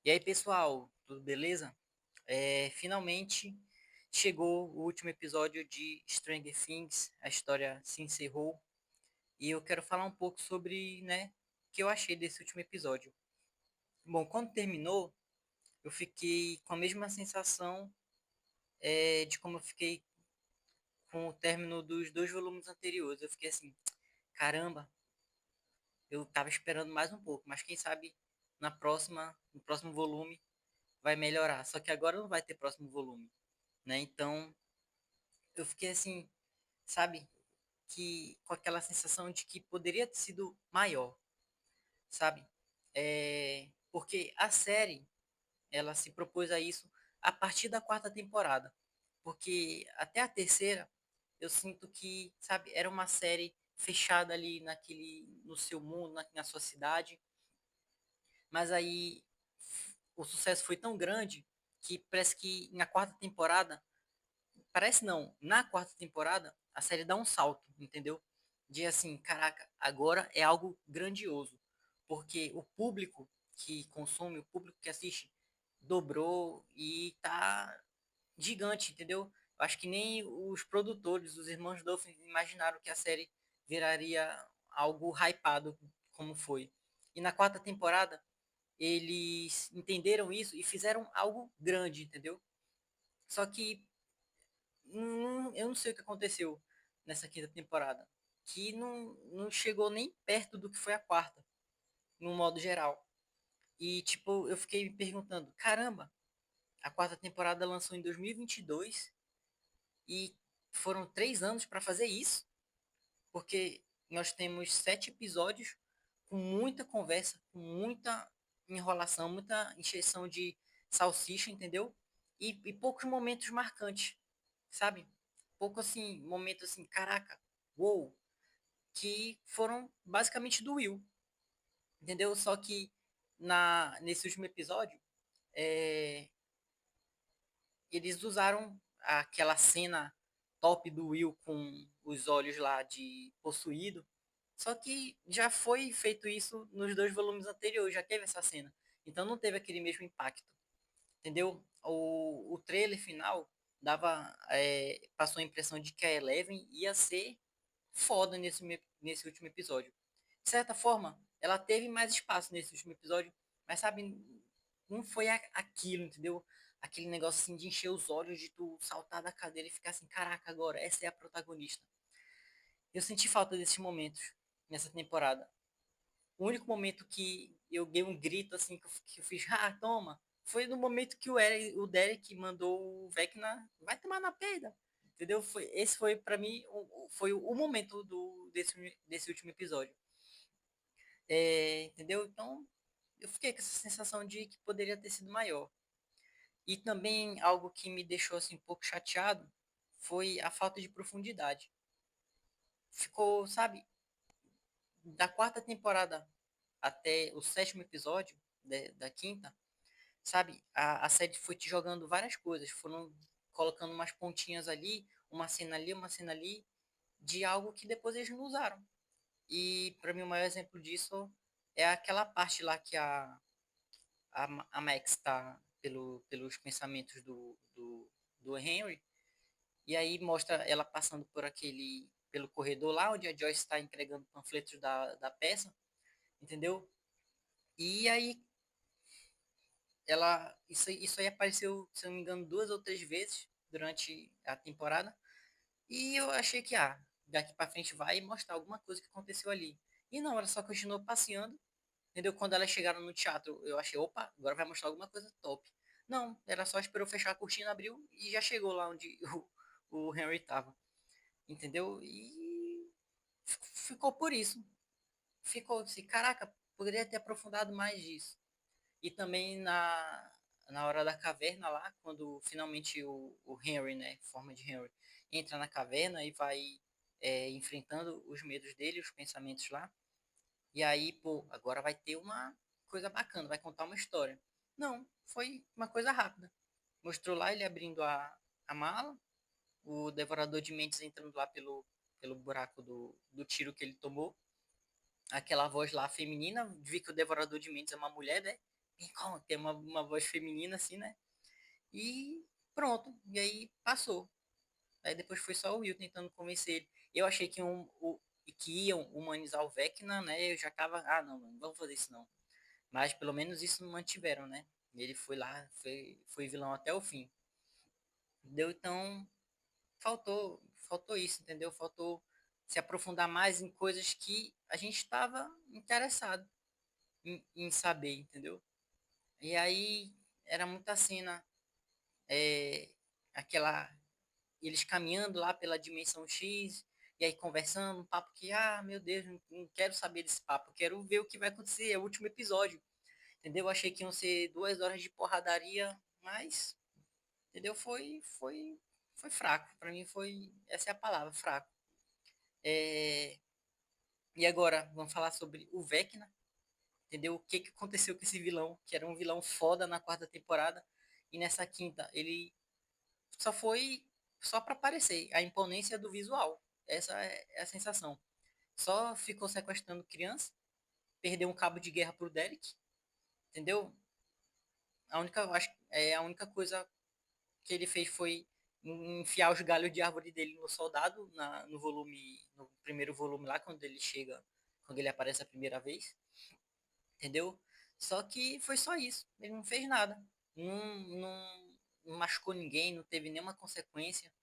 E aí, pessoal, tudo beleza? Finalmente chegou o último episódio de Stranger Things, a história se encerrou, e eu quero falar um pouco sobre, né, o que eu achei desse último episódio. Bom, quando terminou, eu fiquei com a mesma sensação de como eu fiquei com o término dos dois volumes anteriores. Eu fiquei assim, caramba, eu tava esperando mais um pouco, mas quem sabe no próximo volume vai melhorar. Só que agora não vai ter próximo volume, né? Então eu fiquei assim, sabe, que com aquela sensação de que poderia ter sido maior, sabe? Porque a série, ela se propôs a isso a partir da quarta temporada, porque até a terceira eu sinto que, sabe, era uma série fechada ali no seu mundo, na sua cidade, mas aí o sucesso foi tão grande que parece que na quarta temporada. Parece não. Na quarta temporada, a série dá um salto, entendeu? De assim, caraca, agora é algo grandioso. Porque o público que consome, o público que assiste, dobrou e tá gigante, entendeu? Eu acho que nem os produtores, os irmãos Duffer, imaginaram que a série viraria algo hypado como foi. E na quarta temporada, eles entenderam isso e fizeram algo grande, entendeu? Só que eu não sei o que aconteceu nessa quinta temporada. Que não chegou nem perto do que foi a quarta, no modo geral. E, tipo, eu fiquei me perguntando: caramba, a quarta temporada lançou em 2022 e foram 3 anos para fazer isso? Porque nós temos 7 episódios com muita conversa, com muita enrolação, muita encheção de salsicha, entendeu? E poucos momentos marcantes, sabe? Pouco assim, momento assim, caraca, uou, que foram basicamente do Will, entendeu? Só que nesse último episódio, é, eles usaram aquela cena top do Will com os olhos lá de possuído. Só que já foi feito isso nos dois volumes anteriores, já teve essa cena. Então não teve aquele mesmo impacto, entendeu? O trailer final passou a impressão de que a Eleven ia ser foda nesse último episódio. De certa forma, ela teve mais espaço nesse último episódio, mas sabe, não foi aquilo, entendeu? Aquele negócio assim de encher os olhos, de tu saltar da cadeira e ficar assim, caraca, agora essa é a protagonista. Eu senti falta desses momentos nessa temporada. O único momento que eu dei um grito assim, que eu fiz, ah, toma, foi no momento que o Derek mandou o Vecna, vai tomar na peida. Entendeu? Esse foi para mim foi o momento desse último episódio. Entendeu? Então eu fiquei com essa sensação de que poderia ter sido maior. E também algo que me deixou assim um pouco chateado foi a falta de profundidade. Ficou, sabe, da quarta temporada até o sétimo episódio da quinta, sabe, a série foi te jogando várias coisas, foram colocando umas pontinhas ali, uma cena ali, de algo que depois eles não usaram. E para mim o maior exemplo disso é aquela parte lá que a Max está pelos pensamentos do Henry, e aí mostra ela passando pelo corredor lá onde a Joyce está entregando panfletos da peça, entendeu? E aí isso aí apareceu, se eu não me engano, 2 ou 3 vezes durante a temporada. E eu achei que, daqui pra frente vai mostrar alguma coisa que aconteceu ali. E não, ela só continuou passeando, entendeu? Quando elas chegaram no teatro, eu achei, opa, agora vai mostrar alguma coisa top. Não, ela só esperou fechar a cortina, abriu e já chegou lá onde o Henry tava, entendeu? E ficou por isso. Ficou assim, caraca, poderia ter aprofundado mais disso. E também na hora da caverna lá, quando finalmente o Henry, né, forma de Henry, entra na caverna e vai enfrentando os medos dele, os pensamentos lá. E aí, pô, agora vai ter uma coisa bacana, vai contar uma história. Não, foi uma coisa rápida. Mostrou lá ele abrindo a mala, o devorador de mentes entrando lá pelo buraco do tiro que ele tomou. Aquela voz lá feminina, vi que o devorador de mentes é uma mulher, né? tem uma voz feminina assim, né? E pronto, e aí passou. Aí depois foi só o Will tentando convencer ele. Eu achei que iam humanizar o Vecna, né? Eu já tava, ah, não, não vamos fazer isso não. Mas pelo menos isso não mantiveram, né? Ele foi lá, foi vilão até o fim. Deu então, faltou isso, entendeu? Faltou se aprofundar mais em coisas que a gente estava interessado em saber, entendeu? E aí era muita cena, é, aquela eles caminhando lá pela dimensão X, e aí conversando, um papo que, ah, meu Deus, não quero saber desse papo, quero ver o que vai acontecer, é o último episódio, entendeu? Eu achei que iam ser 2 horas de porradaria, mas, entendeu? Foi fraco, pra mim foi, essa é a palavra, fraco. É, e agora, vamos falar sobre o Vecna, entendeu? O que que aconteceu com esse vilão, que era um vilão foda na quarta temporada, e nessa quinta, ele só foi só para aparecer, a imponência do visual. Essa é a sensação. Só ficou sequestrando criança, perdeu um cabo de guerra pro Derek, entendeu? A única coisa que ele fez foi enfiar os galhos de árvore dele no soldado, no primeiro volume lá, quando ele aparece a primeira vez, entendeu? Só que foi só isso, ele não fez nada, não machucou ninguém, não teve nenhuma consequência.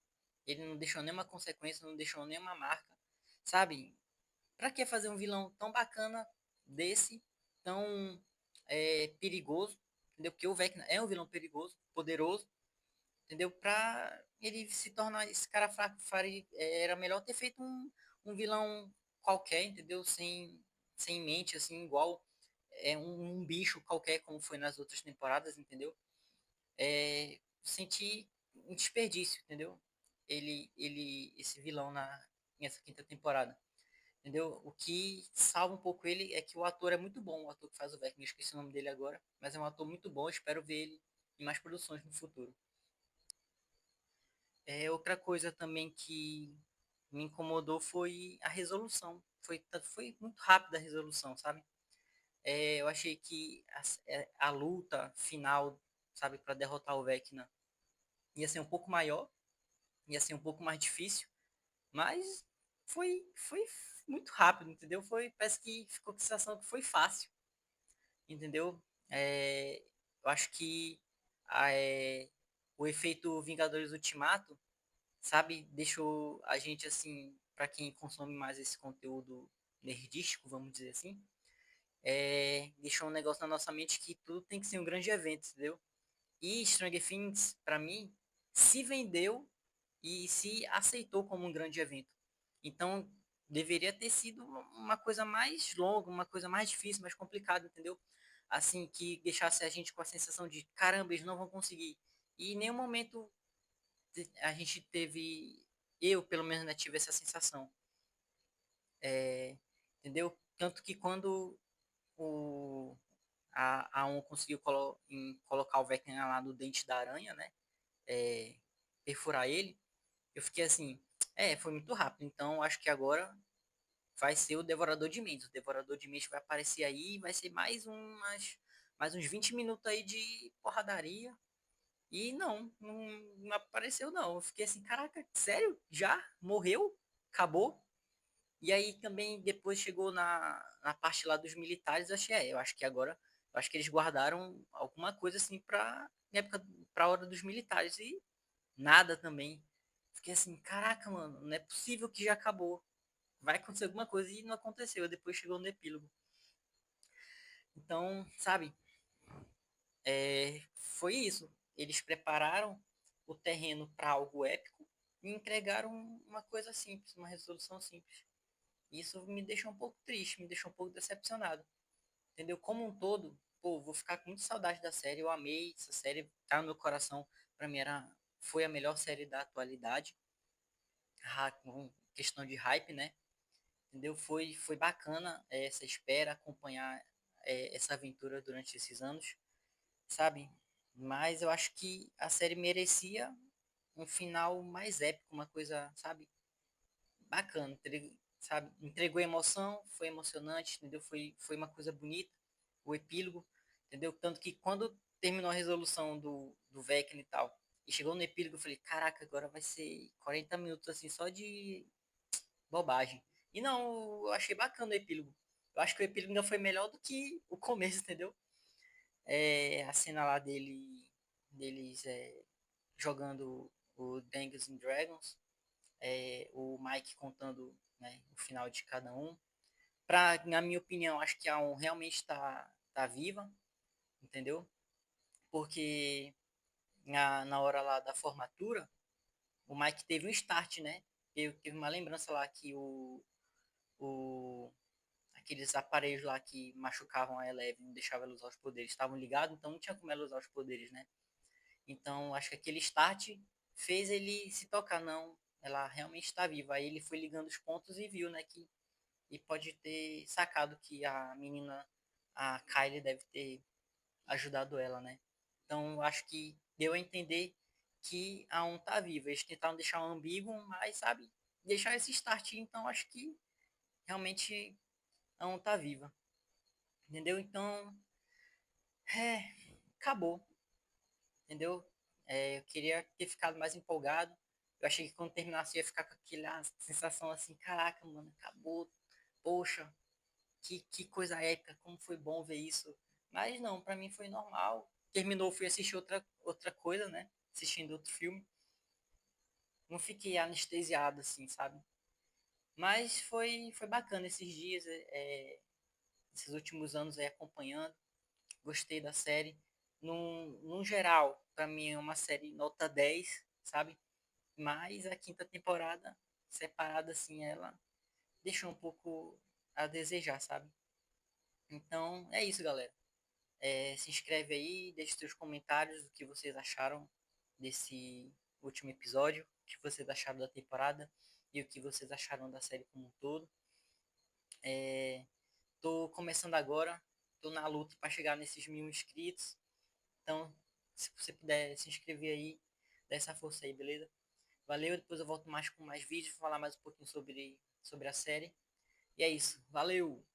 Ele não deixou nenhuma consequência, não deixou nenhuma marca. Sabe? Pra que fazer um vilão tão bacana desse, tão perigoso? Entendeu? Porque o Vecna é um vilão perigoso, poderoso, entendeu? Pra ele se tornar esse cara fraco, era melhor ter feito um vilão qualquer, entendeu? Sem mente, assim, igual um bicho qualquer, como foi nas outras temporadas, entendeu? Senti um desperdício, entendeu? Esse vilão nessa quinta temporada, entendeu? O que salva um pouco ele é que o ator é muito bom, o ator que faz o Vecna, esqueci o nome dele agora, mas é um ator muito bom, espero ver ele em mais produções no futuro. Outra coisa também que me incomodou foi a resolução, foi muito rápida a resolução, sabe? Eu achei que a luta final, sabe, para derrotar o Vecna ia ser um pouco maior, ia ser um pouco mais difícil, mas foi muito rápido, entendeu? Parece que ficou com a sensação que foi fácil, entendeu? Eu acho que a, é, o efeito Vingadores Ultimato, sabe, deixou a gente assim, para quem consome mais esse conteúdo nerdístico, vamos dizer assim, deixou um negócio na nossa mente que tudo tem que ser um grande evento, entendeu? E Stranger Things, para mim, se vendeu e se aceitou como um grande evento. Então, deveria ter sido uma coisa mais longa, uma coisa mais difícil, mais complicada, entendeu? Assim, que deixasse a gente com a sensação de, caramba, eles não vão conseguir. E em nenhum momento a gente teve, eu pelo menos, né, tive essa sensação. Entendeu? Tanto que quando o, a um conseguiu colocar o Vecna lá no dente da aranha, né? Perfurar ele, eu fiquei assim, foi muito rápido. Então acho que agora vai ser o Devorador de Mentes. O Devorador de Mentes vai aparecer aí e vai ser mais uns 20 minutos aí de porradaria. E não apareceu não. Eu fiquei assim, caraca, sério? Já? Morreu? Acabou? E aí também depois chegou na parte lá dos militares, eu acho que agora, eu acho que eles guardaram alguma coisa assim pra hora dos militares e nada também. Fiquei assim, caraca, mano, não é possível que já acabou. Vai acontecer alguma coisa e não aconteceu. Depois chegou no epílogo. Então, sabe, foi isso. Eles prepararam o terreno para algo épico e entregaram uma coisa simples, uma resolução simples. Isso me deixou um pouco triste, me deixou um pouco decepcionado. Entendeu? Como um todo, pô, vou ficar com muita saudade da série. Eu amei essa série, tá no meu coração. Pra mim foi a melhor série da atualidade. Com questão de hype, né? Entendeu? Foi bacana essa espera, acompanhar essa aventura durante esses anos, sabe? Mas eu acho que a série merecia um final mais épico, uma coisa, sabe? Bacana, entregou emoção, foi emocionante, entendeu? Foi uma coisa bonita, o epílogo. entendeu? Tanto que quando terminou a resolução do Vecna e tal, e chegou no epílogo, eu falei, caraca, agora vai ser 40 minutos assim só de bobagem. E não, eu achei bacana o epílogo. Eu acho que o epílogo ainda foi melhor do que o começo, entendeu? A cena lá deles jogando o Dungeons and Dragons, o Mike contando, né, o final de cada um. Na minha opinião, acho que a um realmente tá viva, entendeu? Porque na hora lá da formatura, o Mike teve um start, né? Teve uma lembrança lá que o aqueles aparelhos lá que machucavam a Eleven, não deixavam ela usar os poderes, estavam ligados, então não tinha como ela usar os poderes, né? Então, acho que aquele start fez ele se tocar, não, ela realmente está viva. Aí ele foi ligando os pontos e viu, né, que e pode ter sacado que a menina, a Kylie, deve ter ajudado ela, né? Então, acho que deu a entender que a um tá viva. Eles tentaram deixar um ambíguo, mas, sabe, deixar esse start, então acho que realmente a um tá viva. Entendeu? Então, é, acabou. Entendeu? Eu queria ter ficado mais empolgado. Eu achei que quando terminasse eu ia ficar com aquela sensação assim, caraca, mano, acabou. Poxa, que coisa épica, como foi bom ver isso. Mas não, pra mim foi normal. Terminou, fui assistir outra coisa, né? Assistindo outro filme. Não fiquei anestesiado assim, sabe? Mas foi bacana esses dias, esses últimos anos aí acompanhando. Gostei da série. Num geral, pra mim é uma série nota 10, sabe? Mas a quinta temporada, separada assim, ela deixou um pouco a desejar, sabe? Então, é isso, galera. Se inscreve aí, deixe seus comentários do que vocês acharam desse último episódio, o que vocês acharam da temporada e o que vocês acharam da série como um todo. Tô começando agora, tô na luta para chegar nesses 1.000 inscritos. Então, se você puder se inscrever aí, dá essa força aí, beleza? Valeu, depois eu volto mais com mais vídeos, falar mais um pouquinho sobre a série. E é isso, valeu!